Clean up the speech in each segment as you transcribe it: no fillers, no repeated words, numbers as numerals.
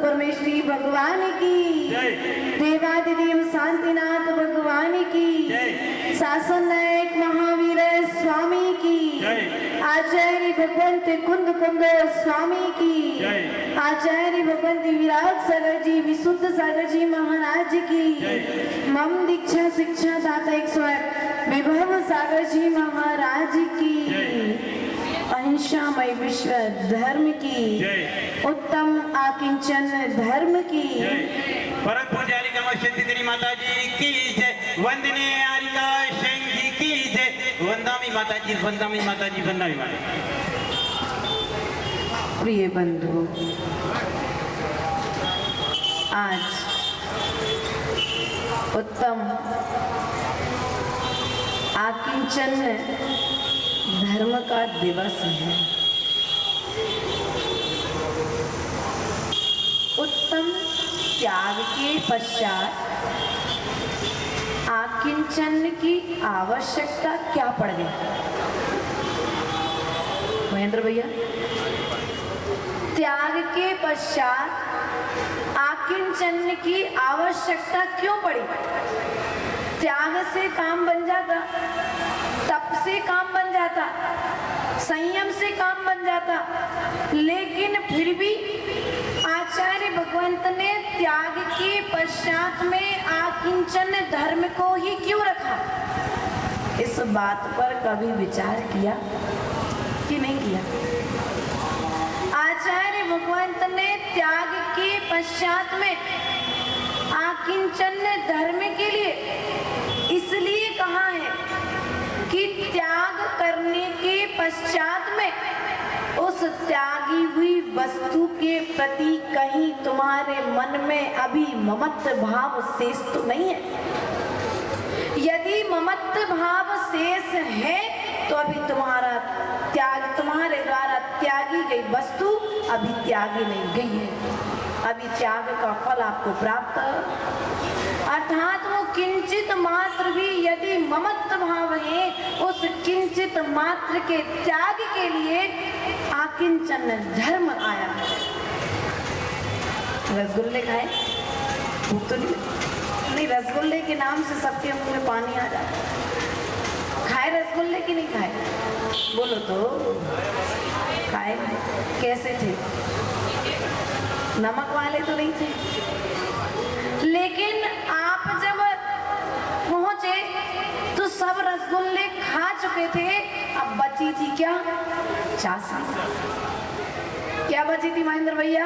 परमेश्वरी भगवान की, देवादिदेव शांतिनाथ भगवान की, शासन नायक महावीर स्वामी की, आचार्य भगवंत कुंद कुंद स्वामी की, आचार्य भगवंत विराट सागर जी विशुद्ध सागर जी महाराज की, मम दीक्षा शिक्षा दाता 108 विभव सागर जी महाराज की, अहिंसामय विश्व धर्म की, उत्तम आकिंचन धर्म की, परम पूज्य सिद्धि तेरी माता जी की जय, वंदने आरिका सिंह जी की जय, वंदामी माता जी, वंदामी माता जी, वंदामी माता। प्रिय बंधु, आज उत्तम आकिंचन धर्म का दिवस है। उत्तम त्याग के पश्चात आकिंचन की आवश्यकता क्या पड़ गई? महेंद्र भैया, त्याग के पश्चात आकिंचन की आवश्यकता क्यों पड़ी? त्याग से काम बन जाता, तप से काम बन जाता, संयम से काम बन जाता, लेकिन फिर भी आचार्य भगवंत ने त्याग के पश्चात में आकिंचन धर्म को ही क्यों रखा? इस बात पर कभी विचार किया कि नहीं किया? आचार्य भगवंत ने त्याग के पश्चात में आकिंचन धर्म के लिए इसलिए कहा है कि त्याग करने के पश्चात में उस त्यागी हुई वस्तु के प्रति कहीं तुम्हारे मन में अभी ममत्व भाव शेष तो नहीं है? यदि ममत्व भाव शेष है तो अभी तुम्हारा त्याग, तुम्हारे द्वारा त्यागी गई वस्तु अभी त्यागी नहीं गई है, अभी त्याग का फल आपको प्राप्त, अर्थात वो किंचित मात्र भी यदि ममत्व भाव है, उस किंचित मात्र के त्याग के लिए आकिंचन धर्म आया है। रसगुल्ले खाए? भूख तो नहीं, रसगुल्ले के नाम से सबके मुंह में पानी आ जाता है। खाए रसगुल्ले कि नहीं खाए? बोलो तो। खाए? कैसे थे? नमक वाले तो नहीं थे, लेकिन आप जब पहुंचे तो सब रसगुल्ले खा चुके थे। अब बची थी क्या? चाशनी। क्या बची थी महेंद्र भैया?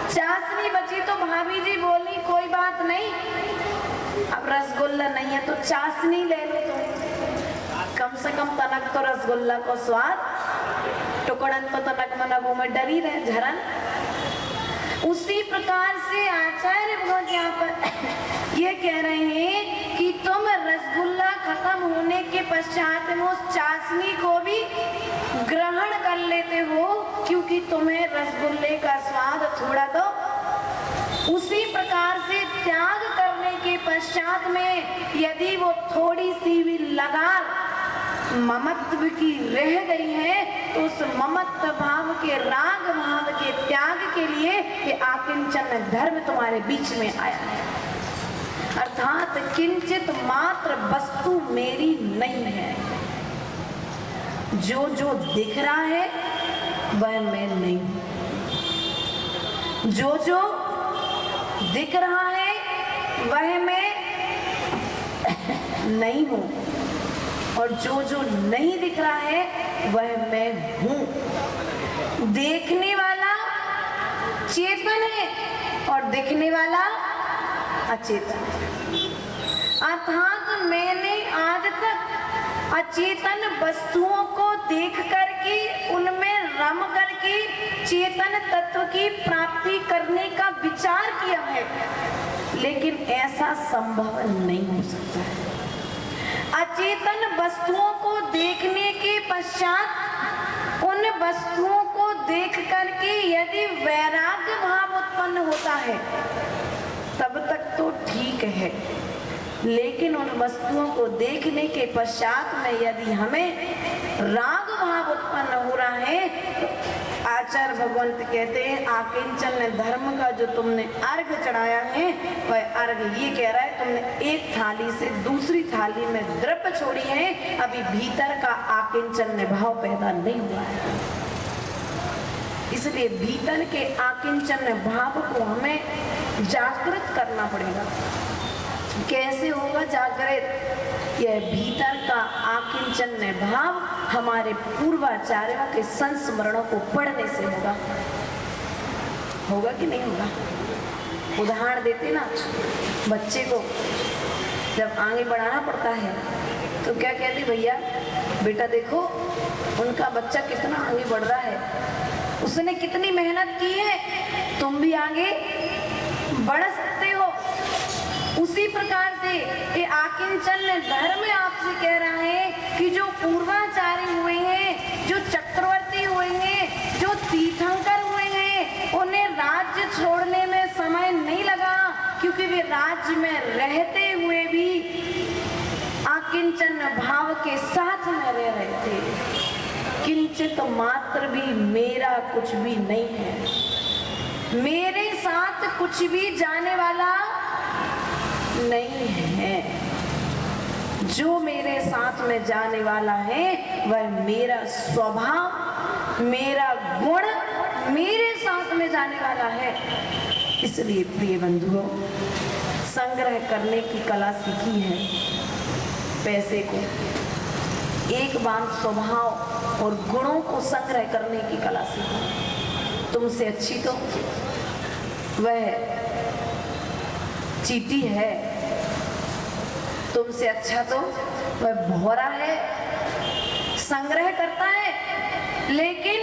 चाशनी बची तो भाभी जी बोली कोई बात नहीं, अब रसगुल्ला नहीं है तो चाशनी ले लो तुम, कम से कम तनक तो रसगुल्ला को स्वाद, टुकड़न तो तनक मनक में डरी रहे झरन। उसी प्रकार से आचार्य भगवत यहाँ पर ये कह रहे हैं कि तुम रसगुल्ला खत्म होने के पश्चात में उस चाशनी को भी ग्रहण कर लेते हो, क्योंकि तुम्हें रसगुल्ले का स्वाद थोड़ा तो। उसी प्रकार से त्याग करने के पश्चात में यदि वो थोड़ी सी भी लगार ममत्व की रह गई है तो उस ममत्व भाव के, राग भाव के त्याग के लिए ये आकिंचन धर्म तुम्हारे बीच में आया है। अर्थात किंचित मात्र वस्तु मेरी नहीं है, जो जो दिख रहा है वह मैं नहीं हूं, जो जो दिख रहा है वह मैं नहीं हूं, और जो जो नहीं दिख रहा है वह मैं हूं। देखने वाला चेतन है और दिखने वाला अचेतन है। अर्थात मैंने आज तक अचेतन वस्तुओं को देख करके उनमें रम करके चेतन तत्व की प्राप्ति करने का विचार किया है, लेकिन ऐसा संभव नहीं हो सकता है। अचेतन वस्तुओं को देखने के पश्चात उन वस्तुओं को देख करके यदि वैराग्य भाव उत्पन्न होता है तब तक तो ठीक है, लेकिन उन वस्तुओं को देखने के पश्चात में यदि हमें राग भाव उत्पन्न हो रहा है तो आचार्य भगवंत कहते हैं आकिंचन धर्म का जो तुमने अर्घ चढ़ाया है वह अर्घ ये कह रहा है तुमने एक थाली से दूसरी थाली में द्रव्य छोड़ी है, अभी भीतर का आकिंचन भाव पैदा नहीं हुआ है। इसलिए भीतर के आकिंचन भाव को हमें जागृत करना पड़ेगा। कैसे होगा जागृत? यह भीतर का आकिंचन भाव हमारे पूर्वाचार्यों के संस्मरणों को पढ़ने से होगा। होगा कि नहीं होगा? उदाहरण देते ना, बच्चे को जब आगे बढ़ाना पड़ता है तो क्या कहते, भैया बेटा देखो उनका बच्चा कितना आगे बढ़ रहा है, उसने कितनी मेहनत की है, तुम भी आगे बढ़ सकते हो। उसी प्रकार से ये आकिंचन धर्म आपसे कह रहा है कि जो पूर्वाचार्य हुए हैं, जो चक्रवर्ती हुए हैं, जो तीर्थंकर हुए हैं, उन्हें राज्य छोड़ने में समय नहीं लगा, क्योंकि वे राज्य में रहते हुए भी आकिंचन भाव के साथ में रह रहे थे। किंचित मात्र भी मेरा कुछ भी नहीं है, मेरे साथ कुछ भी जाने वाला नहीं है। जो मेरे साथ में जाने वाला है वह मेरा स्वभाव, मेरा गुण मेरे साथ में जाने वाला है। इसलिए प्रिय बंधुओं, संग्रह करने की कला सीखी है पैसे को, एक बार स्वभाव और गुणों को संग्रह करने की कला सीखी। तुमसे अच्छी तो वह चीटी है, तुमसे अच्छा तो वह भौरा है। संग्रह करता है, लेकिन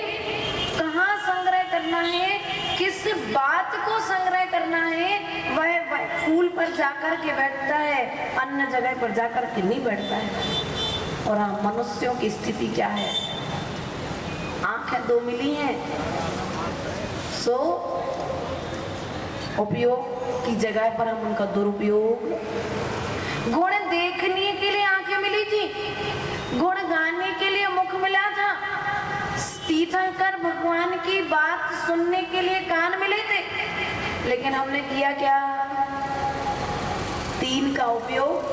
कहाँ संग्रह करना है, किस बात को संग्रह करना है, वह फूल पर जाकर के बैठता है, अन्य जगह पर जाकर के नहीं बैठता है। और हाँ, मनुष्यों की स्थिति क्या है, आंखें दो मिली हैं, सो उपयोग की जगह पर हम उनका दुरुपयोग। गुण देखने के लिए आंखें मिली थी, गुण गाने के लिए मुख मिला था, तीर्थंकर भगवान की बात सुनने के लिए कान मिले थे, लेकिन हमने किया क्या? तीन का उपयोग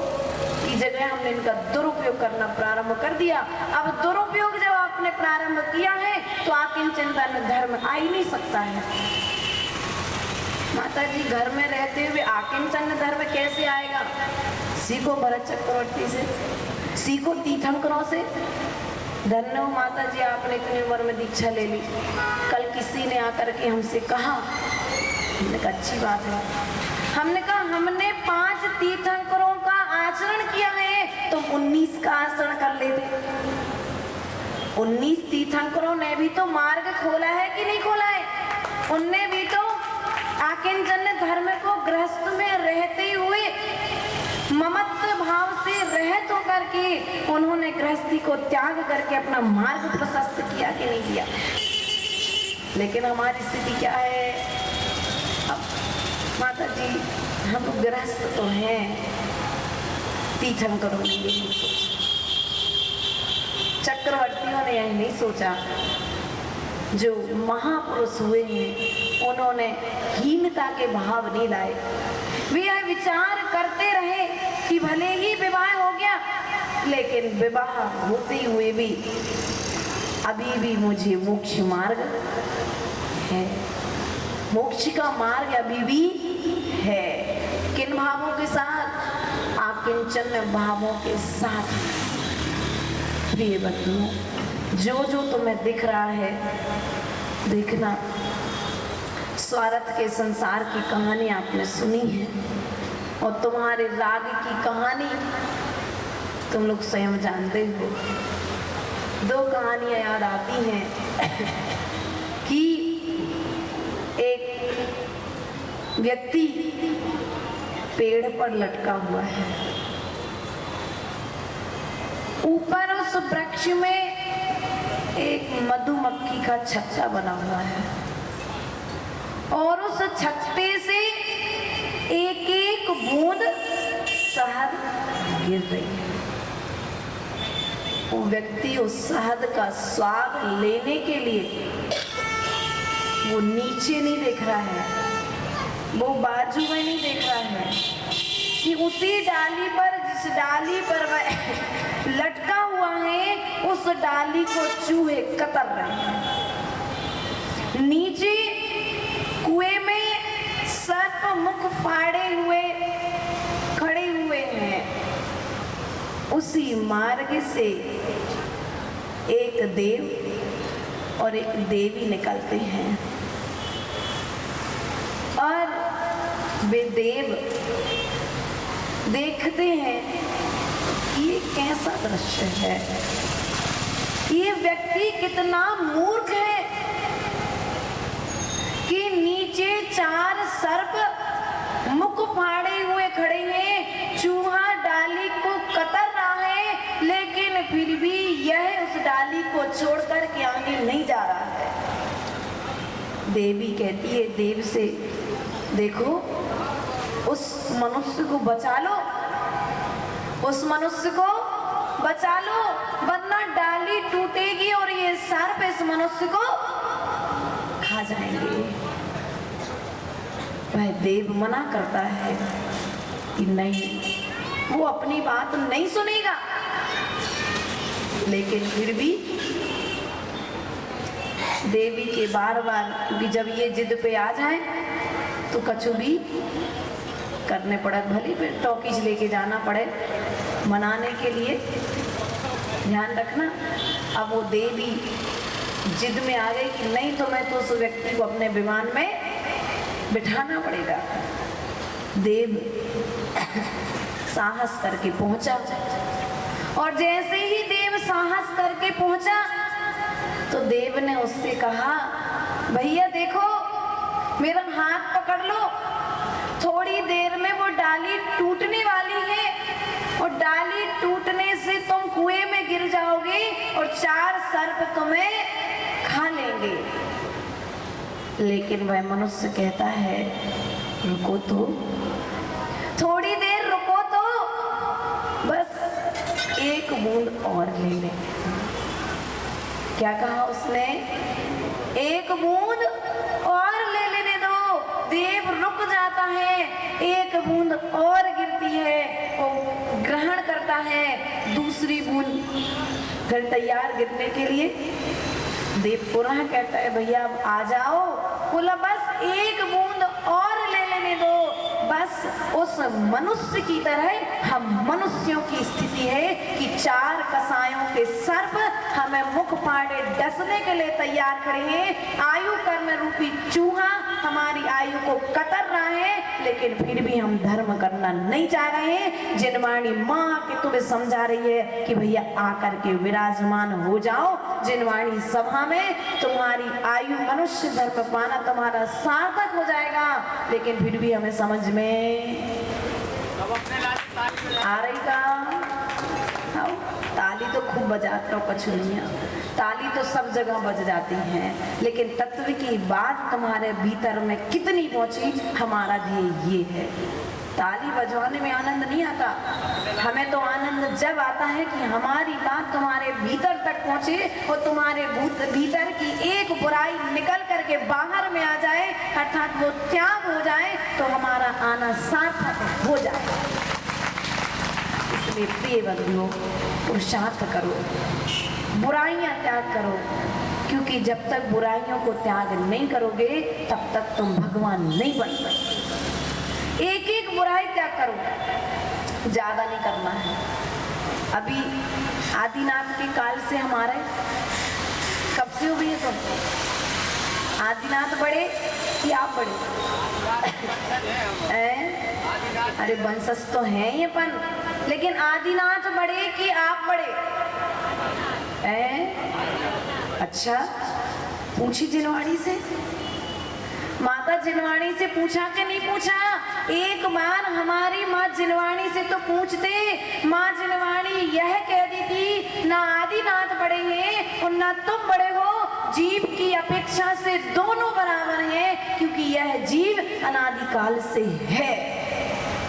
की जगह हमने इनका दुरुपयोग करना प्रारंभ कर दिया। अब दुरुपयोग जब आपने प्रारंभ किया है तो आकिंचन धर्म आ ही नहीं सकता है। माता जी, घर में रहते हुए आकिंचन धर्म कैसे आएगा? सीखो भरत चक्रवर्ती से, सीखो तीर्थंकरों से। धन्य हो माता जी, आपने इतनी उम्र में दीक्षा ले ली। कल किसी ने आकर के हमसे कहा हमने कहा अच्छी बात है। हमने कहा हमने 5 तीर्थंकरों का आचरण किया है, तुम 19 का आचरण कर लेते। 19 तीर्थंकरों ने भी तो मार्ग खोला है कि नहीं खोला है? उनने भी तो आकिंचन धर्म को गृहस्थ में रहते हुए ममत्व भाव से रहित होकर के उन्होंने गृहस्थी को त्याग करके अपना मार्ग प्रशस्त किया कि नहीं किया? लेकिन हमारी स्थिति क्या है? अब माता जी हम लोग गृहस्थ तो हैं, तीर्थंकरों ने यही सोचा, चक्रवर्तियों ने यही नहीं सोचा, जो महापुरुष हुए हैं उन्होंने हीनता के भाव नहीं लाए। वे यह विचार करते रहे कि भले ही विवाह हो गया, लेकिन विवाह होते हुए भी अभी भी मुझे मोक्ष मार्ग है, मोक्ष का मार्ग अभी भी है। किन भावों के साथ? आकिंचन भावों के साथ। प्रिय बंधुओं, जो जो तुम्हें दिख रहा है, देखना स्वार्थ के संसार की कहानी आपने सुनी है, और तुम्हारे राग की कहानी तुम लोग स्वयं जानते हो। 2 कहानियां याद आती हैं कि एक व्यक्ति पेड़ पर लटका हुआ है, ऊपर उस वृक्ष में एक मधुमक्खी का छत्ता बना हुआ है, और उस छत्ते से एक एक बूंद शहद गिर रही है। वो व्यक्ति उस शहद का स्वाद लेने के लिए वो नीचे नहीं देख रहा है, वो बाजू में नहीं देख रहा है कि उसी डाली पर, जिस डाली पर वह लटका हुआ है, उस डाली को चूहे कतर रहे हैं। नीचे कुएं में सर्प मुख फाड़े हुए खड़े हुए हैं। उसी मार्ग से एक देव और एक देवी निकलते हैं, और वे देव देखते हैं कि ये कैसा दृश्य है, ये व्यक्ति कितना मूर्ख है कि नीचे 4 सर्प मुख फाड़े हुए खड़े हैं, चूहा डाली को कतर रहा है, लेकिन फिर भी यह उस डाली को छोड़कर के आगे नहीं जा रहा है। देवी कहती है देव से, देखो उस मनुष्य को बचा लो, उस मनुष्य को बचा लो, वरना डाली टूटेगी और ये सर्प इस मनुष्य को खा जाएंगे। वह देव मना करता है कि नहीं, वो अपनी बात नहीं सुनेगा, लेकिन फिर भी देवी के बार बार भी जब ये जिद पे आ जाए तो कछु भी करने पड़े, भले फिर टॉकीज लेके जाना पड़े मनाने के लिए। ध्यान रखना, अब वो देवी जिद में आ गई कि नहीं, तो मैं तो उस व्यक्ति को अपने विमान में बिठाना पड़ेगा। देव साहस करके पहुंचा, और जैसे ही देव साहस करके पहुंचा तो देव ने उससे कहा, भैया देखो मेरा हाथ पकड़ लो, थोड़ी देर में वो डाली टूटने वाली है, और डाली टूटने से तुम कुएं में गिर जाओगे और 4 सर्प तुम्हें खा लेंगे। लेकिन वह मनुष्य कहता है, रुको तो, थोड़ी देर रुको तो, बस एक बूंद और ले ले। क्या कहा उसने? एक बूंद और ले लेने दो। देव रुक जाता है, एक बूंद और गिरती है, वो ग्रहण करता है, दूसरी बूंद फिर तैयार गिरने के लिए। देव पुनः कहता है, भैया अब आ जाओ। बोला बस एक बूंद और ले लेने दो। बस उस मनुष्य की तरह हम मनुष्यों की स्थिति है कि 4 कसायों के सर्प हमें मुख फाड़े डसने के लिए तैयार खड़े हैं। आयु कर्म रूपी चूहा हमारी आयु को कतर रहा है, लेकिन फिर भी हम धर्म करना नहीं चाह रहे हैं। जिनवाणी माँ के तुम्हें समझा रही है कि भैया आकर के विराजमान हो जाओ जिनवाणी सभा में, तुम्हारी आयु मनुष्य धर्म पाना तुम्हारा सार्थक हो जाएगा। लेकिन फिर भी हमें समझ में आ रही का? आओ, ताली तो खूब बजाते हो कछुनिया, ताली तो सब जगह बज जाती हैं, लेकिन तत्व की बात तुम्हारे भीतर में कितनी पहुंची, हमारा ध्येय ये है। ताली बजवाने में आनंद नहीं आता, हमें तो आनंद जब आता है कि हमारी बात तुम्हारे भीतर तक पहुंचे और तुम्हारे भीतर की एक बुराई निकल करके बाहर में आ जाए, अर्थात वो त्याग हो जाए, तो हमारा आना सार्थक हो जाए। इसलिए प्रिय बंधुओं, पुरुषार्थ करो, बुराइयां त्याग करो, क्योंकि जब तक बुराइयों को त्याग नहीं करोगे तब तक तुम भगवान नहीं बन सकते। एक एक बुराई त्याग करो, ज्यादा नहीं करना है। अभी आदिनाथ के काल से हमारे कब से हो गई है तुम? आदिनाथ बड़े कि आप बड़े? अरे वंशज तो हैं ये पन, लेकिन आदिनाथ बड़े कि आप बड़े? अच्छा, पूछी जिनवाणी से, माता जिनवाणी से पूछा कि नहीं पूछा? एक बार हमारी माँ जिनवाणी से तो पूछते, माँ जिनवाणी यह कह दी थी ना आदिनाथ बड़े हैं और ना तुम बड़े हो, जीव की अपेक्षा से दोनों बराबर हैं, क्योंकि यह जीव अनादिकाल से है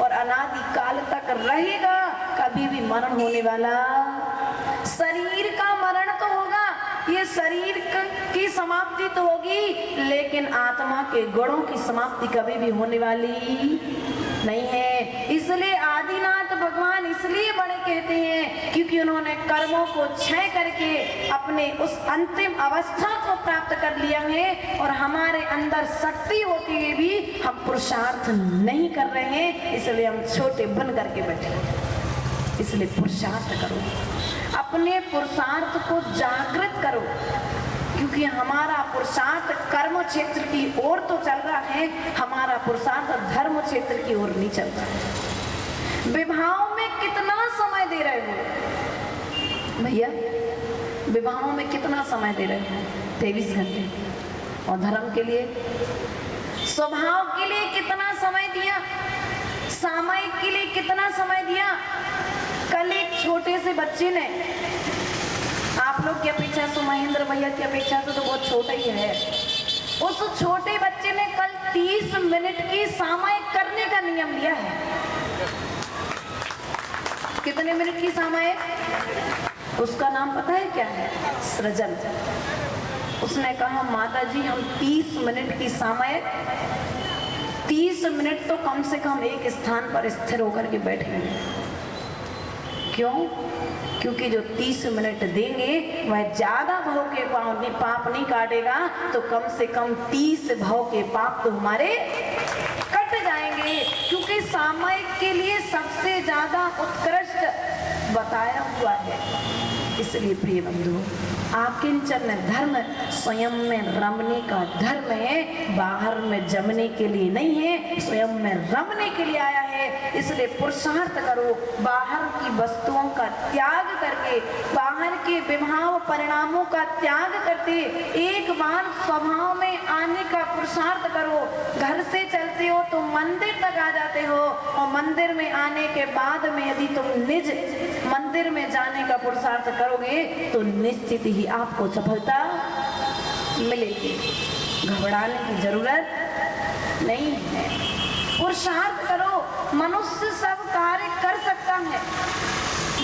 और अनादिकाल तक रहेगा, कभी भी मरण होने वाला। शरीर का मरण तो होगा, ये शरीर की समाप्ति तो होगी, लेकिन आत्मा के गुणों की समाप्ति कभी भी होने वाली नहीं है। इसलिए आदिनाथ भगवान इसलिए बड़े कहते हैं क्योंकि उन्होंने कर्मों को क्षय करके अपने उस अंतिम अवस्था को प्राप्त कर लिया है, और हमारे अंदर शक्ति होती हुई भी हम पुरुषार्थ नहीं कर रहे हैं, इसलिए हम छोटे बन करके बैठे। इसलिए पुरुषार्थ करो, अपने पुरुषार्थ को जागृत करो, क्योंकि हमारा पुरुषार्थ कर्म क्षेत्र की ओर तो चल रहा है, हमारा पुरुषार्थ धर्म क्षेत्र की ओर नहीं चल रहा है। विवाहों में कितना समय दे रहे हो भैया? विवाहों में कितना समय दे रहे हो? 23 घंटे। और धर्म के लिए, स्वभाव के लिए कितना समय दिया? सामायिक के लिए कितना समय दिया? कल एक छोटे से बच्चे ने, आप लोग की अपेक्षा से, महेंद्र भैया की अपेक्षा से तो बहुत छोटा ही है, उस छोटे बच्चे ने कल 30 मिनट की सामायिक करने का नियम लिया है। कितने मिनट की सामायिक? उसका नाम पता है क्या है? सृजन। उसने कहा माता जी हम 30 मिनट की सामायिक, 30 मिनट तो कम से कम एक स्थान पर स्थिर होकर के बैठेंगे। क्यों? क्योंकि जो 30 मिनट देंगे वह ज्यादा भाव के पाप नहीं काटेगा, तो कम से कम 30 भाव के पाप तो हमारे कट जाएंगे, क्योंकि सामायिक के लिए सबसे ज्यादा उत्कृष्ट बताया हुआ है। इसलिए प्रिय बंधु, आकिंचन धर्म स्वयं में रमने का धर्म है, बाहर में जमने के लिए नहीं है, स्वयं में रमने के लिए आया है। इसलिए पुरुषार्थ करो, बाहर की वस्तुओं का त्याग करके, बाहर के विभाव परिणामों का त्याग करते एक बार स्वभाव में आने का पुरुषार्थ करो। घर से चलते हो तो मंदिर तक आ जाते हो, और मंदिर में आने के बाद में यदि तुम निज मंदिर में जाने का पुरुषार्थ करोगे तो निश्चित ही आपको सफलता मिलेगी। घबराने की जरूरत नहीं है, पुरुषार्थ करो। मनुष्य सब कार्य कर सकता है,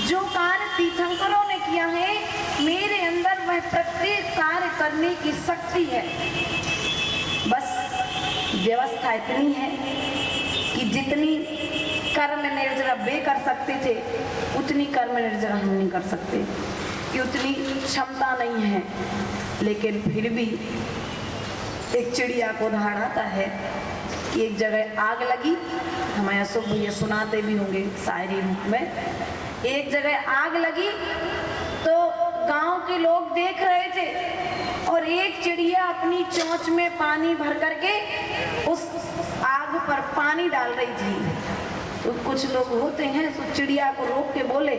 जो कार्य तीर्थंकरों ने किया है मेरे अंदर वह प्रत्येक कार्य करने की शक्ति है। बस व्यवस्था इतनी है कि जितनी कर्म निर्जरा वे कर सकते थे उतनी कर्म निर्जरा हम नहीं कर सकते, कि उतनी क्षमता नहीं है। लेकिन फिर भी एक चिड़िया को उदाहरण आता है कि एक जगह आग लगी, हमारे अशोक भैया सुनाते भी होंगे शायरी में। एक जगह आग लगी तो गांव के लोग देख रहे थे, और एक चिड़िया अपनी चोंच में पानी भर करके पानी डाल रही थी तो कुछ लोग होते हैं तो चिड़िया को रोक के बोले,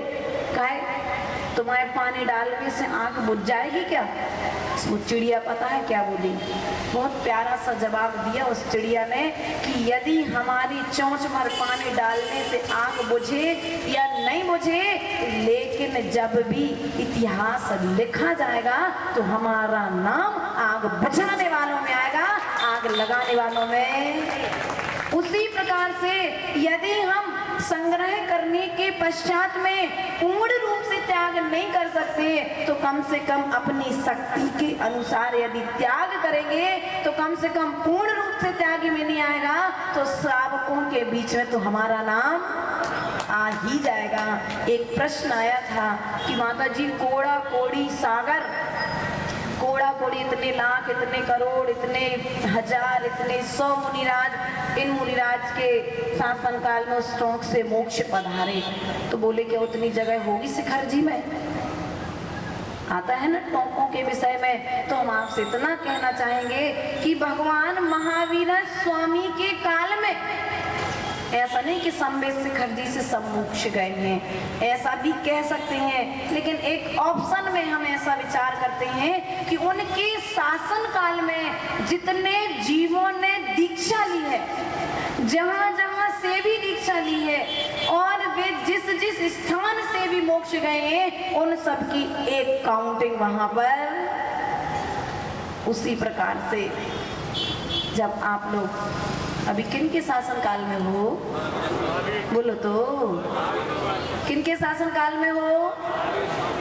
काहे तुम्हारे पानी डालने से आंख बुझ जाएगी क्या? वो चिड़िया पता है क्या बोली? बहुत प्यारा सा जवाब दिया उस चिड़िया ने कि यदि हमारी चोंच भर पानी डालने से आंख बुझे या नहीं बुझे, लेकिन जब भी इतिहास लिखा जाएगा तो हमारा नाम आग बुझाने वालों में आएगा, आग लगाने वालों में। उसी प्रकार से यदि हम संग्रह करने के पश्चात में पूर्ण रूप से त्याग नहीं कर सकते तो कम से कम अपनी शक्ति के अनुसार यदि त्याग करेंगे तो कम से कम पूर्ण रूप से त्याग में नहीं आएगा तो श्रावकों के बीच में तो हमारा नाम आ ही जाएगा। एक प्रश्न आया था कि माता जी कोड़ा कोड़ी सागर, कोड़ा कोड़ी इतने लाख, इतने करोड़, इतने हजार, इतने 100 मुनिराज, इन मुनिराज के शासन काल में उस टोंक से मोक्ष पधारे। तो बोले क्या उतनी जगह होगी शिखर जी में? आता है ना टोंकों के विषय में। तो हम आपसे इतना कहना चाहेंगे कि भगवान महावीर स्वामी के काल में ऐसा नहीं कि संवेद शिखर जी से सब मोक्ष गए हैं, ऐसा भी कह सकते हैं, लेकिन एक ऑप्शन में हम ऐसा विचार करते हैं कि उनके शासन काल में जितने जीवों ने दीक्षा ली है, जहां जहां से भी दीक्षा ली है और वे जिस जिस स्थान से भी मोक्ष गए हैं, उन सब की एक काउंटिंग वहां पर। उसी प्रकार से जब आप लोग अभी किन के शासन काल में हो? बोलो तो, किन के शासन काल में हो?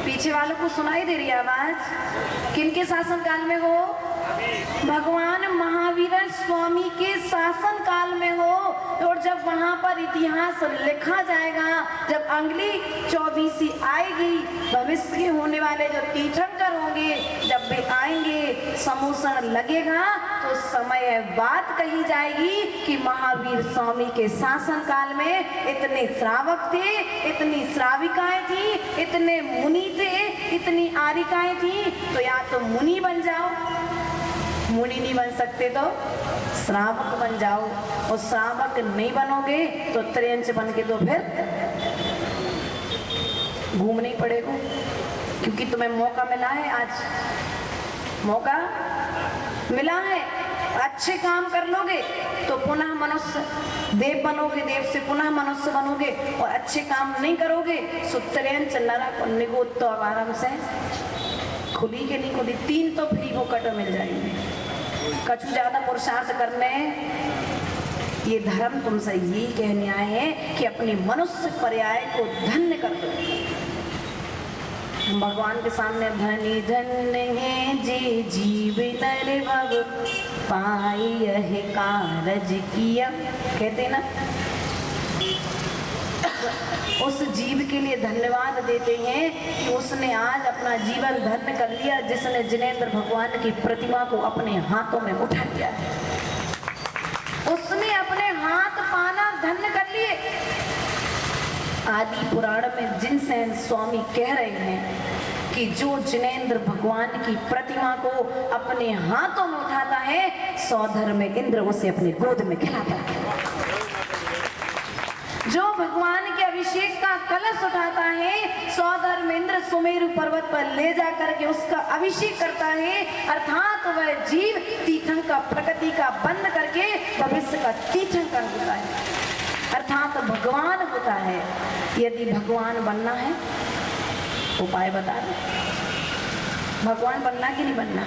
पीछे वालों को सुनाई दे रही है आवाज? किन के शासन काल में हो? भगवान महावीर स्वामी के शासन काल में हो। और जब वहां पर इतिहास लिखा जाएगा, जब अगली 24 आएगी, भविष्य के होने वाले जो तीर्थंकर होंगे जब वे आएंगे, समूसण लगेगा तो समय बात कही जाएगी कि महावीर स्वामी के शासन काल में इतने श्रावक थे, इतनी श्राविकाएं थी, इतने मुनि थे, इतनी आरिकाएं थी। तो या तो मुनि बन जाओ, मुनि नहीं बन सकते तो श्रावक बन जाओ, और श्रावक नहीं बनोगे तो त्रयंच बन के तो फिर घूमना ही पड़ेगा। क्योंकि तुम्हें मौका मिला है, आज मौका मिला है, अच्छे काम कर लोगे तो पुनः मनुष्य देव बनोगे, देव से पुनः मनुष्य बनोगे, और अच्छे काम नहीं करोगे सो त्रयंच नरक और निगोद तो अब आराम से खुली के नहीं खुली, 3 तो फ्री को कट मिल जाएंगे। कछु ज्यादा पुरुषार्थ करने, ये धर्म तुमसे यही कहने आए हैं कि अपनी मनुष्य पर्याय को धन्य कर दो। भगवान के सामने धनी धन्य है जे जीव नर भव पाई यह कारज किया, कहते ना, उस जीव के लिए धन्यवाद देते हैं कि उसने आज अपना जीवन धन्य कर लिया, जिसने जिनेंद्र भगवान की प्रतिमा को अपने हाथों में उठा लिया है। उसने अपने हाथ पाना धन्य कर लिए। आदि पुराण में जिनसेन स्वामी कह रहे हैं कि जो जिनेंद्र भगवान की प्रतिमा को अपने हाथों में उठाता है, सौधर में इंद्र उसे अपने गोद में खिलाता है। जो भगवान के अभिषेक का कलश उठाता है, सौधर में इंद्र सुमेरु पर्वत पर ले जाकर के उसका अभिषेक करता है, अर्थात वह जीव तीर्थंकर प्रकृति का बंद करके भविष्य का तीर्थंकर होता है, अर्थात भगवान होता है। यदि भगवान बनना है, उपाय बता दो, भगवान बनना कि नहीं बनना?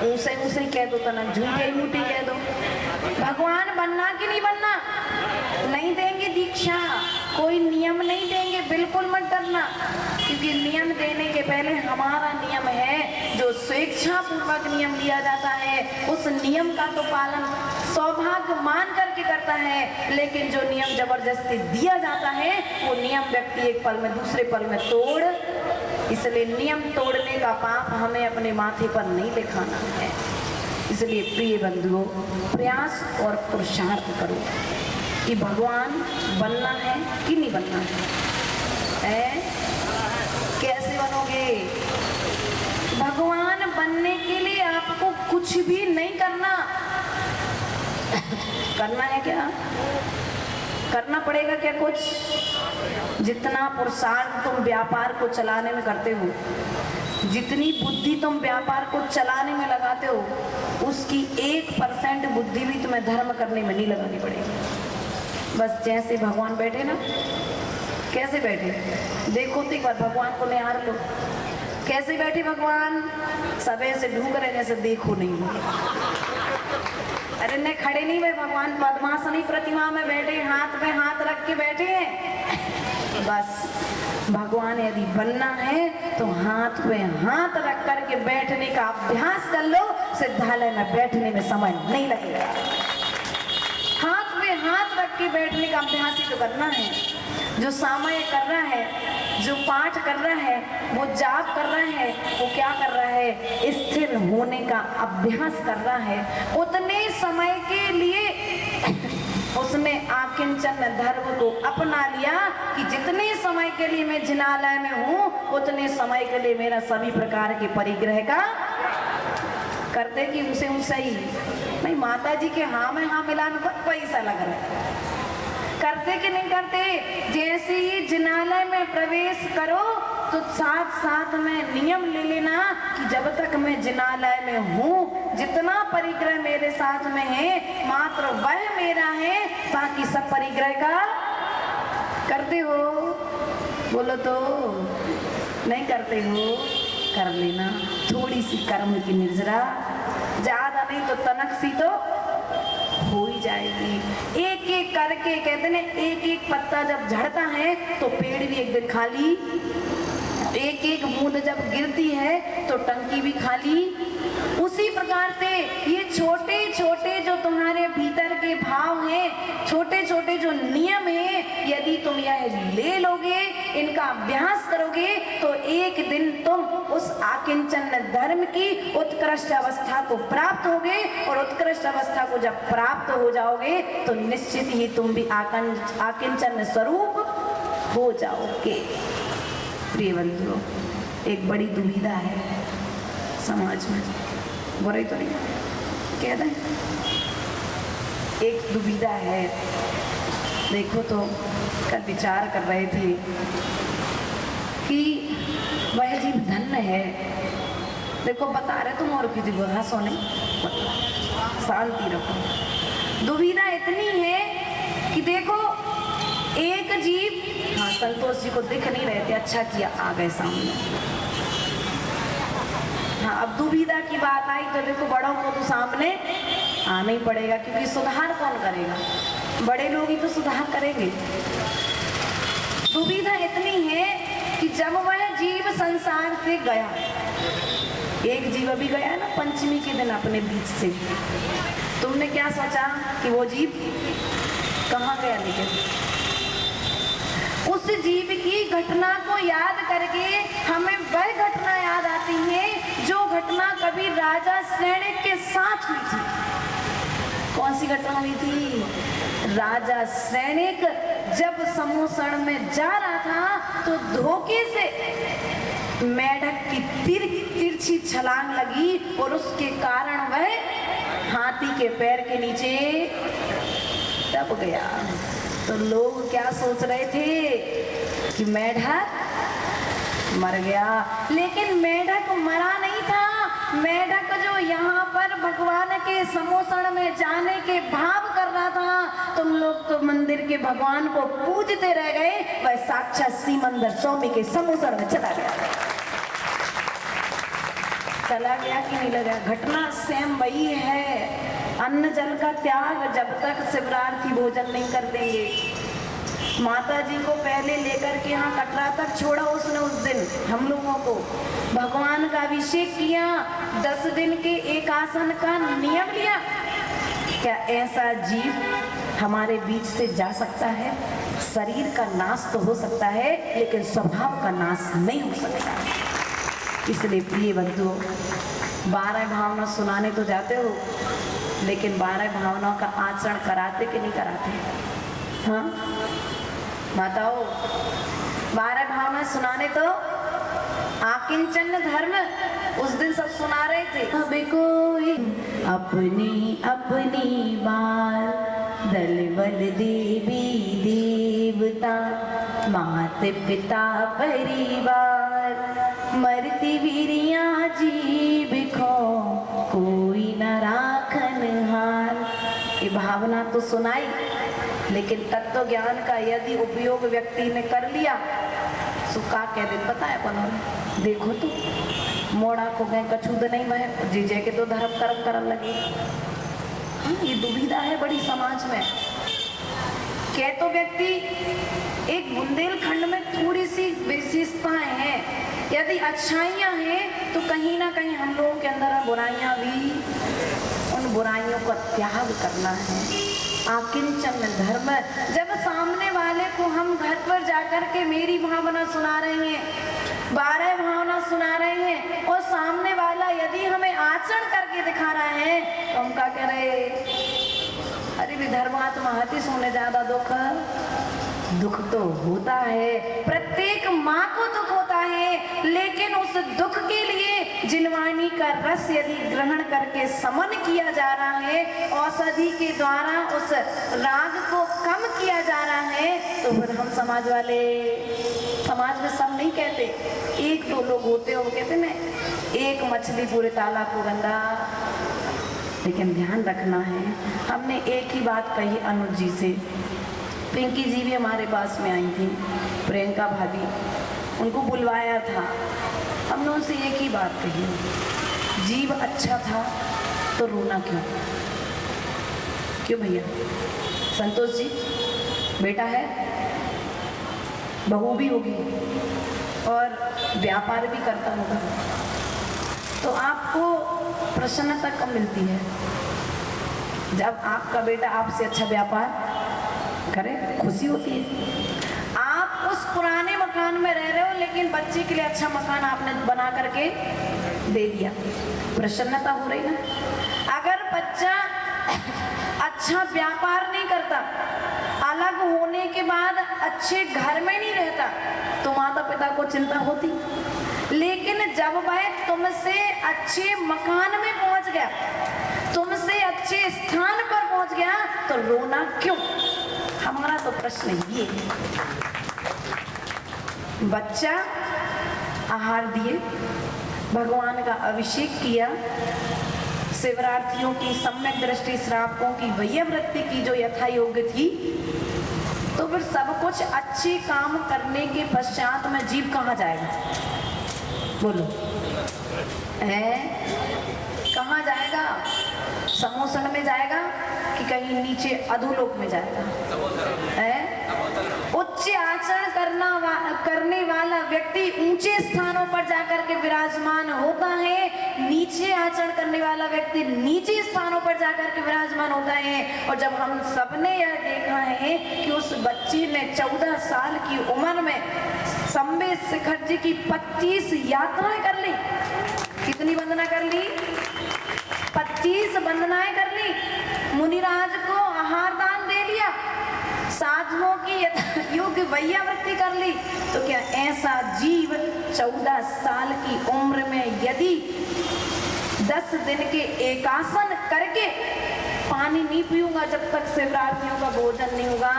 ऊंचे ऊंचे कह दो, तना झूठे मूठे कह दो। भगवान बनना कि नहीं बनना? नहीं देंगे दीक्षा, कोई नियम नहीं देंगे, बिल्कुल मत डरना, क्योंकि नियम देने के पहले हमारा नियम है जो स्वेच्छा पूर्वक नियम दिया जाता है, उस नियम का तो पालन सौभाग्य मान करके करता है, लेकिन जो नियम जबरदस्ती दिया जाता है वो नियम व्यक्ति एक पल में दूसरे पल में तोड़, इसलिए नियम तोड़ने का पाप हमें अपने माथे पर नहीं लिखाना है। इसलिए प्रिय बंधुओं, प्रयास और पुरुषार्थ करो कि भगवान बनना है कि नहीं बनना है? कैसे बनोगे? भगवान बनने के लिए आपको कुछ भी नहीं करना, करना है क्या? करना पड़ेगा क्या कुछ? जितना पुरुषार्थ तुम व्यापार को चलाने में करते हो, जितनी बुद्धि तुम व्यापार को चलाने में लगाते हो, उसकी 1% बुद्धि भी तुम्हें धर्म करने में नहीं लगानी पड़ेगी। बस जैसे भगवान बैठे ना, कैसे बैठे देखो तो एक बार भगवान को निहार लो। कैसे बैठे भगवान? सब ऐसे ढूंढ रहे जैसे देखो नहीं। अरे नहीं, खड़े नहीं भाई, भगवान पद्मासनी प्रतिमा में बैठे, हाथ में हाथ रख के बैठे हैं। बस भगवान यदि बनना है तो हाथ पे हाथ रख करके बैठने का अभ्यास कर लो। सिद्धालय में बैठने में समय नहीं लगेगा। हाथ में हाथ रख के बैठने का अभ्यास ही तो करना है। जो सामय कर रहा है, जो पाठ कर रहा है, वो जाप कर रहा है, वो क्या कर रहा है? स्थिर होने का अभ्यास कर रहा है। उतने समय के लिए उसने आकिंचन धर्म को अपना लिया कि जितने समय के लिए मैं जिनालय में हूँ, उतने समय के लिए मेरा सभी प्रकार के परिग्रह का करते कि उसे सही नहीं। माता जी के हाँ में हाँ मिलाने को पैसा लग रहा है, करते कि नहीं करते? जैसे ही जिनालय में प्रवेश करो तो साथ साथ में नियम ले लेना कि जब तक मैं जिनालय में हूँ, जितना परिग्रह मेरे साथ में है मात्र वह मेरा है, बाकी सब परिग्रह का करते हो। बोलो तो नहीं करते हो? कर लेना थोड़ी सी कर्म की निर्जरा, ज्यादा नहीं तो तनक सी तो हो ही जाएगी। एक एक करके कहते ना, एक एक पत्ता जब झड़ता है तो पेड़ भी एक दिन खाली, एक एक बूंद जब गिरती है तो टंकी भी खाली। उसी प्रकार से ये छोटे छोटे जो तुम्हारे भीतर के भाव हैं, छोटे छोटे जो नियम हैं, यदि तुम यह ले लोगे, इनका अभ्यास करोगे तो एक दिन तुम उस आकिंचन धर्म की उत्कृष्ट अवस्था को प्राप्त होगे। और उत्कृष्ट अवस्था को जब प्राप्त हो जाओगे तो निश्चित ही तुम भी आकिंचन स्वरूप हो जाओगे। प्रिय बंधुओं, एक बड़ी दुविधा है समाज में, बुरा ही तो नहीं कह रहे, एक दुविधा है। देखो तो कल विचार कर रहे थे कि वह जीव धन्य है। देखो बता रहे तुम, और किसी को हंसो नहीं, शांति रखो। दुविधा इतनी है कि देखो एक जीव, हाँ संतोष जी को दिख नहीं रहे थे, अच्छा किया आ गए सामने। हाँ अब दुविधा की बात आई तो देखो बड़ों को तो सामने आना ही पड़ेगा, क्योंकि सुधार कौन करेगा? बड़े लोग ही तो सुधार करेंगे। दुविधा इतनी है कि जब वह जीव संसार से गया, एक जीव अभी गया ना पंचमी के दिन अपने बीच से, तुमने क्या सोचा कि वो जीव कहाँ गया? लेकिन उस जीव की घटना को याद करके हमें वह घटना याद आती है जो घटना कभी राजा सैनिक के साथ हुई थी। कौन सी घटना हुई थी? राजा सैनिक जब समूसण में जा रहा था तो धोखे से मेढक की तिरछी छलांग लगी और उसके कारण वह हाथी के पैर के नीचे दब गया। तो लोग क्या सोच रहे थे कि मेढक मर गया, लेकिन मेढक मरा नहीं था। मेढक जो यहाँ पर भगवान के समोसण में जाने के भाव कर रहा था, तुम लोग तो मंदिर के भगवान को पूजते रह गए, वह साक्षात सिमंदर स्वामी के समोसण में चला गया। चला गया कि नहीं लगा? घटना सेम वही है। अन्न जल का त्याग जब तक शिवरार्थी भोजन नहीं कर देंगे। माता जी को पहले लेकर के यहाँ कटरा तक छोड़ा उसने, उस दिन हम लोगों को भगवान का अभिषेक किया, 10 दिन के एक आसन का नियम लिया। क्या ऐसा जीव हमारे बीच से जा सकता है? शरीर का नाश तो हो सकता है लेकिन स्वभाव का नाश नहीं हो सकता। इसलिए प्रिय बंधुओं, 12 भावना सुनाने तो जाते हो, लेकिन 12 भावनाओं का आचरण कराते कि नहीं कराते? हाँ माताओं, 12 भावना सुनाने तो आकिंचन धर्म उस दिन सब सुना रहे थे। अब कोई अपनी अपनी बार, दल बल देवी देवता, मात पिता परिवार, मरती वीरिया जीव खो, कोई न राखन हार। ये भावना तो सुनाई, लेकिन तत्व ज्ञान का यदि उपयोग व्यक्ति ने कर लिया तो का कह दे पता है अपन, देखो तो मोड़ा को गए कछूद नहीं बहे, जीजे के तो धर्म कर्म करन लगे। ये दुविधा है बड़ी समाज में। कह तो व्यक्ति एक बुंदेलखंड में थोड़ी सी विशेषताएं हैं, यदि अच्छाइयां हैं तो कहीं ना कहीं हम लोगों के अंदर बुराइयां भी, उन बुराइयों का त्याग करना है। आकिंचन धर्म, जब सामने वाले को हम घर पर जाकर के मेरी भावना सुना रहे हैं, 12 भावना सुना रहे हैं, और सामने वाला यदि हमें आचरण करके दिखा रहा है तो हम क्या कह रहे, अरे भी धर्मात्मा हती सोने ज्यादा दुख तो होता है, प्रत्येक माँ को दुख होता है, लेकिन उस दुख के लिए जिनवानी का रस यदि ग्रहण करके समन किया जा रहा है, औषधि के द्वारा उस राग को कम किया जा रहा है, तो फिर हम समाज वाले, समाज में सब नहीं कहते, एक दो लोग होते हो कहते ना एक मछली पूरे तालाब को गंदा। लेकिन ध्यान रखना है, हमने एक ही बात कही अनुज जी से, पिंकी जी भी हमारे पास में आई थी, प्रियंका भाभी, उनको बुलवाया था, हमने उनसे एक ही बात कही, जीव अच्छा था तो रोना क्यों? क्यों भैया? संतोष जी बेटा है, बहू भी होगी और व्यापार भी करता होगा, तो आपको प्रसन्नता कब मिलती है? जब आपका बेटा आपसे अच्छा व्यापार करे, खुशी होती है। आप उस पुराने मकान में रह रहे हो, लेकिन बच्चे के लिए अच्छा मकान आपने बना करके दे दिया, प्रसन्नता हो रही ना। अगर बच्चा अच्छा व्यापार नहीं करता, अलग होने के बाद अच्छे घर में नहीं रहता, तो माता पिता को चिंता होती। लेकिन जब वह तुमसे अच्छे मकान में पहुंच गया, तुमसे अच्छे स्थान पर पहुंच गया, तो रोना क्यों? हमारा तो प्रश्न ये है। बच्चा आहार दिए, भगवान का अभिषेक किया, शिवरात्रियों की सम्यक दृष्टि, श्रावकों की वैयवृत्ति की जो यथा योग्य थी, तो फिर सब कुछ अच्छे काम करने के पश्चात में जीव कहाँ जाएगा? बोलो है, कहाँ जाएगा? समोसन में जाएगा कि कहीं नीचे अधोलोक में जाएगा? है, उच्च आचरण करने वाला व्यक्ति ऊंचे स्थानों पर जाकर के विराजमान होता है, नीचे आचरण करने वाला व्यक्ति नीचे स्थानों पर जाकर के विराजमान होता है। और जब हम सबने यह देखा है कि उस बच्चे ने 14 साल की उम्र में संवेद शिखर जी की 25 यात्राएं कर ली। कितनी वंदना कर ली? 25 वंदनाएं कर ली। मुनिराज को आहार दान दे लिया, साधुओं की योग्य वैयावृत्ति कर ली। तो क्या ऐसा जीव 14 साल की उम्र में यदि 10 दिन के एकासन करके पानी नहीं पीऊंगा जब तक शिवरात्रियों का भोजन नहीं होगा,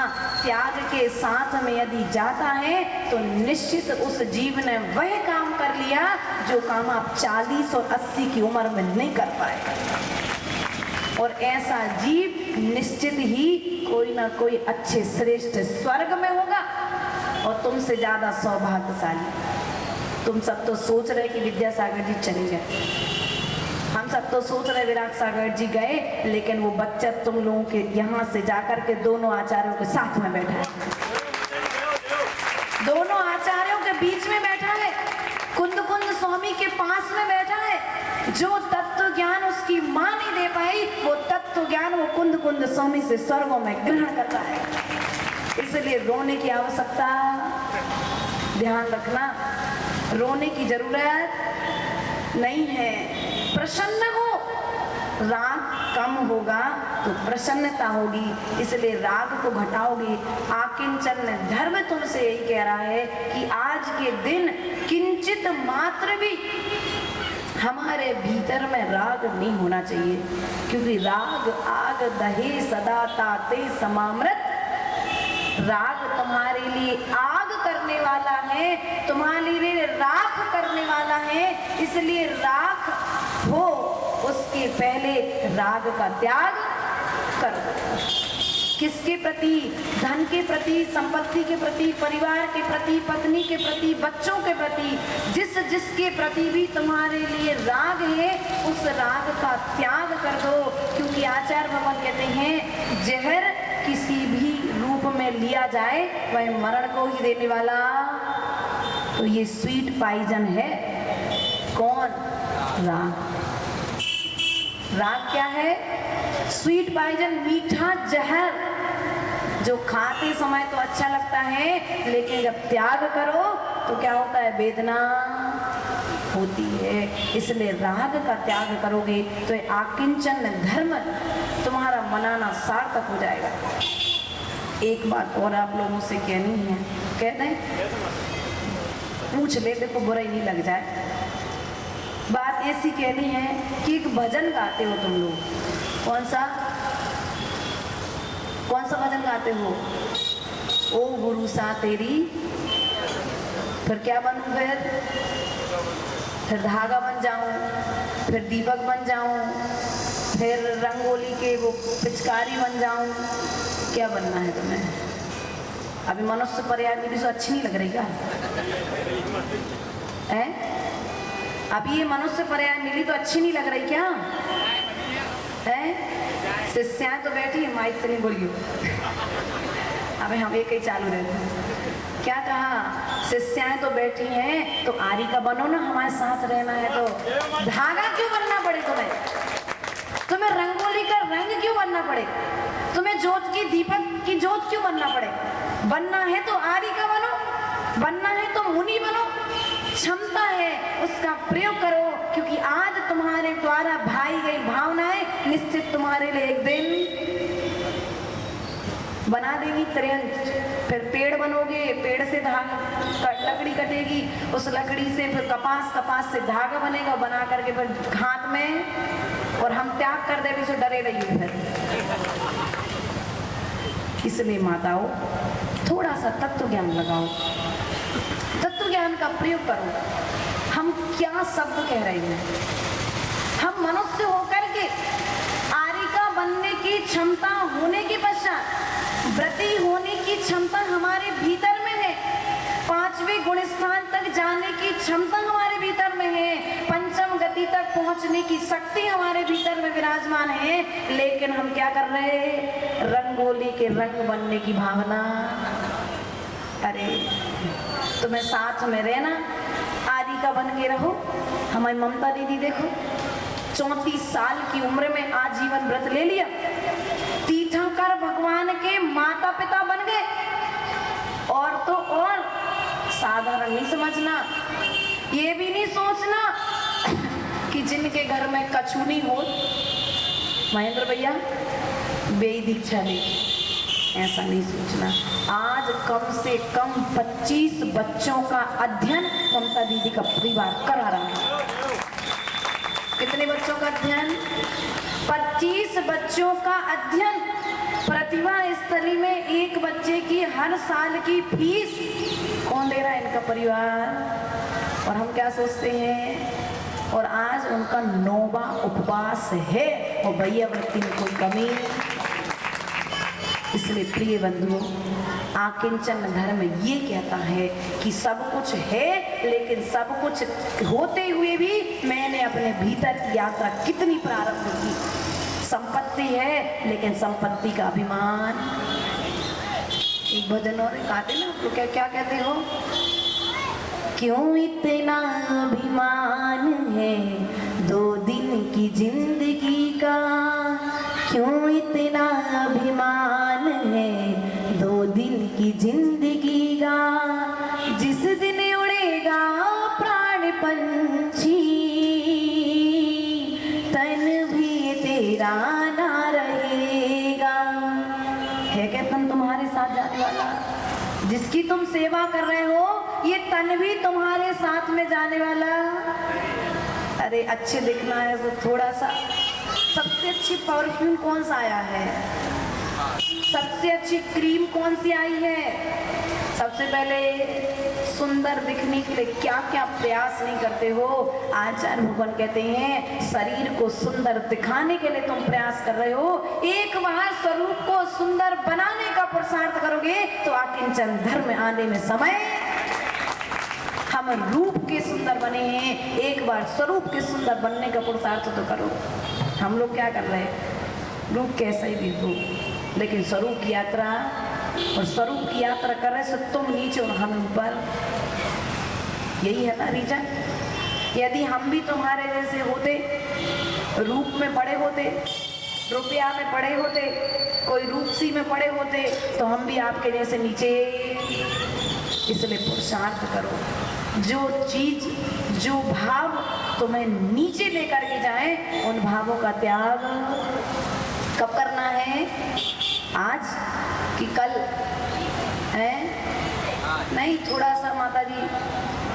त्याग के साथ में यदि जाता है, तो निश्चित उस जीव ने वह काम कर लिया जो काम आप 40 और 80 की उम्र में नहीं कर पाए। और ऐसा जीव निश्चित ही कोई ना कोई अच्छे श्रेष्ठ स्वर्ग में होगा और तुमसे ज्यादा सौभाग्यशाली। तुम सब तो सोच रहे कि विद्यासागर जी चले गए, हम सब तो सोच रहे विराट सागर जी गए, लेकिन वो बच्चा तुम लोगों के यहाँ से जाकर के दोनों आचार्यों के साथ में बैठा है, दोनों आचार्यों के बीच में बैठा है, कुंद कुंद स्वामी के पास में बैठा है। जो तत्व ज्ञान उसकी माँ नहीं दे पाई, वो तत्व ज्ञान वो कुंद कुंद स्वामी से स्वर्गों में ग्रहण करता है। इसलिए रोने की आवश्यकता, ध्यान रखना, रोने की जरूरत नहीं है। प्रसन्न हो, राग कम होगा तो प्रसन्नता होगी, इसलिए राग को घटाओगे। आकिंचन धर्म तुमसे यही कह रहा है कि आज के दिन किंचित मात्र भी हमारे भीतर में राग नहीं होना चाहिए, क्योंकि राग आग दहे सदा ताते समामृत। राग तुम्हारे लिए आग करने वाला है, तुम्हारे लिए राख करने वाला है, इसलिए राख हो उसके पहले राग का त्याग कर दो। किसके प्रति? धन के प्रति, संपत्ति के प्रति, परिवार के प्रति, पत्नी के प्रति, बच्चों के प्रति, जिसके प्रति भी तुम्हारे लिए राग है उस राग का त्याग कर दो, क्योंकि आचार्य भगवान कहते हैं जहर किसी भी रूप में लिया जाए वह मरण को ही देने वाला। तो ये स्वीट पॉइजन है। कौन? राग। राग क्या है? स्वीट पॉइजन, मीठा जहर, जो खाते समय तो अच्छा लगता है लेकिन जब त्याग करो तो क्या होता है? वेदना होती है। इसलिए राग का त्याग करोगे तो ये आकिंचन धर्म तुम्हारा मनाना सार्थक हो जाएगा। एक बात और आप लोगों से कहनी है, कहते हैं पूछ ले, देखो बुरा ही नहीं लग जाए। बात ऐसी कहनी है कि एक भजन गाते हो तुम लोग। कौन सा भजन गाते हो? ओ गुरु सा तेरी, फिर क्या बनूं? फिर धागा बन जाऊं, फिर दीपक बन जाऊं, फिर रंगोली के वो पिचकारी बन जाऊं। क्या बनना है तुम्हें? अभी मनुष्य पर्याय मिली तो अच्छी नहीं लग रही क्या? अभी ये मनुष्य पर्याय मिली तो अच्छी नहीं लग रही क्या? शिष्याएं तो बैठी है, माइक से नहीं बोलियो। अबे हम एक ही चालू रहते। क्या कहा? शिष्याएं तो बैठी हैं तो आरी का बनो ना, हमारे साथ रहना है तो। धागा क्यों बनना पड़े तुम्हें? तुम्हें रंगोली का रंग क्यों बनना पड़े? तुम्हें ज्योत की, दीपक की ज्योत क्यों बनना पड़े? बनना है तो आरी का बनो, बनना है तो मुनि बनो। क्षमता है उसका प्रयोग करो, क्योंकि आज तुम्हारे द्वारा भाई गई भावनाएं निश्चित तुम्हारे लिए एक दिन बना देगी त्रियंच। फिर पेड़ बनोगे, पेड़ से धागा लकड़ी कटेगी, उस लकड़ी से फिर कपास, कपास से धागा बनेगा, बना करके फिर हाथ में, और हम त्याग कर देंगे तो डरे रहिए फिर। इसलिए माताओं थोड़ा सा तत्व ज्ञान लगाओ, तत्व ज्ञान का प्रयोग करो। हम क्या शब्द कह रहे हैं? हम मनुष्य होकर के आरिका बनने की क्षमता होने के पश्चात व्रती होने की क्षमता हमारे भीतर में है, 5वें गुण स्थान तक जाने की क्षमता हमारे भीतर में है, पंचम गति तक पहुंचने की शक्ति हमारे भीतर में विराजमान है, लेकिन हम क्या कर रहे हैं? रंगोली के रंग बनने की भावना। अरे तुम्हें साथ में रहना, आदि का बन के रहो। हमारी ममता दीदी देखो, 34 साल की उम्र में आजीवन व्रत ले लिया, तीर्थंकर भगवान के माता पिता बन गए। और तो और साधारण नहीं समझना, ये भी नहीं सोचना कि जिनके घर में कछु नहीं हो, महेंद्र भैया बेई दीक्षा ले, ऐसा नहीं सोचना। आज कम से कम 25 बच्चों का अध्ययन ममता दीदी का परिवार करा रहा है। कितने बच्चों का अध्ययन? 25 बच्चों का अध्ययन। प्रतिभा स्थली में एक बच्चे की हर साल की फीस कौन दे रहा है? इनका परिवार। और हम क्या सोचते हैं? और आज उनका 9वां उपवास है और भैया वृत्ति में कोई कमी। इसलिए प्रिय बंधुओं, आकिंचन धर्म ये कहता है कि सब कुछ है, लेकिन सब कुछ होते हुए भी मैंने अपने भीतर की यात्रा कितनी प्रारंभ की। संपत्ति है लेकिन संपत्ति का अभिमान। एक भजन और गाते ना, तो क्या कहते हो? क्यों इतना अभिमान है 2 दिन की जिंदगी का, क्यों इतना अभिमान है 2 दिन की जिंदगी का, जिस दिन उड़ेगा प्राण पंछी तन भी है क्या तन तुम्हारे साथ जाने वाला? जिसकी तुम सेवा कर रहे हो ये तन भी तुम्हारे साथ में जाने वाला? अरे अच्छे दिखना है तो थोड़ा सा, सबसे अच्छी परफ्यूम कौन सा आया है? सबसे अच्छी क्रीम कौन सी आई है? सबसे पहले सुंदर दिखने के लिए क्या क्या प्रयास नहीं करते हो? आचार्य भगवान कहते हैं शरीर को सुंदर दिखाने के लिए तुम प्रयास कर रहे हो, एक बार स्वरूप को सुंदर बनाने का पुरुषार्थ करोगे तो आकिंचन धर्म आने में समय। हम रूप के सुंदर बने हैं, एक बार स्वरूप के सुंदर बनने का पुरुषार्थ तो करो। हम लोग क्या कर रहे हैं? रूप कैसा ही भी हो, लेकिन स्वरूप की यात्रा, और स्वरूप की यात्रा कर रहे से तुम नीचे और हम ऊपर। यही है ना रीजन। यदि हम भी तुम्हारे जैसे होते, रूप में पड़े होते, रुपया में पड़े होते, कोई रूपसी में पड़े होते, तो हम भी आपके जैसे नीचे। इसलिए पुरुषार्थ करो, जो चीज जो भाव तुम्हें नीचे लेकर के जाए उन भावों का त्याग कब करना है? आज कि कल है? नहीं, थोड़ा सा माता जी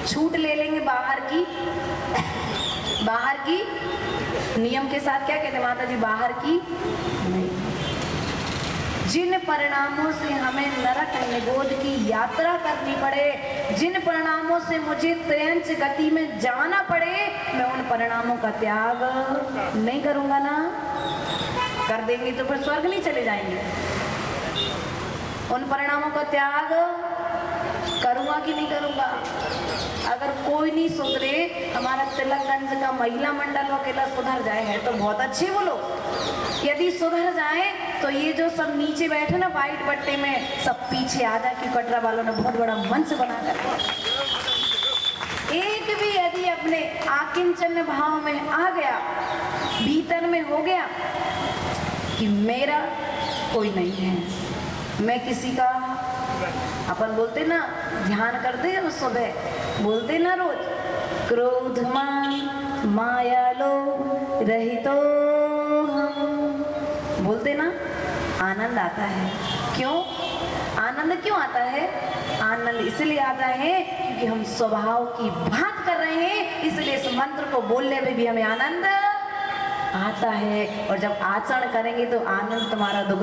छूट ले लेंगे बाहर की। बाहर की नियम के साथ क्या कहते हैं माता जी? बाहर की नहीं। जिन परिणामों से हमें नरक निगोद की यात्रा करनी पड़े, जिन परिणामों से मुझे त्रयंच गति में जाना पड़े, मैं उन परिणामों का त्याग नहीं करूंगा ना। कर देंगे तो फिर स्वर्ग नहीं चले जाएंगे। उन परिणामों का त्याग करूंगा कि नहीं करूंगा? अगर कोई नहीं सुधरे, हमारा तिलकगंज का महिला मंडल अकेला सुधर जाए है तो बहुत अच्छे वो लोग। यदि सुधर जाए तो ये जो सब नीचे बैठे ना वाइट बट्टे में, सब पीछे आ जाए, कि कटरा वालों ने बहुत बड़ा मंच बना कर। एक भी यदि अपने आकिंचन भाव में आ गया, भीतर में हो गया कि मेरा कोई नहीं है, मैं किसी का, अपन बोलते ना ध्यान करते हैं सुबह, बोलते ना रोज, क्रोधमान माया लो रहितो हम, बोलते ना, आनंद आता है। क्यों आनंद क्यों आता है? आनंद इसलिए आता है क्योंकि हम स्वभाव की बात कर रहे हैं, इसलिए इस मंत्र को बोलने में भी हमें आनंद आता है। और जब आचरण करेंगे तो आनंद तुम्हारा दुगना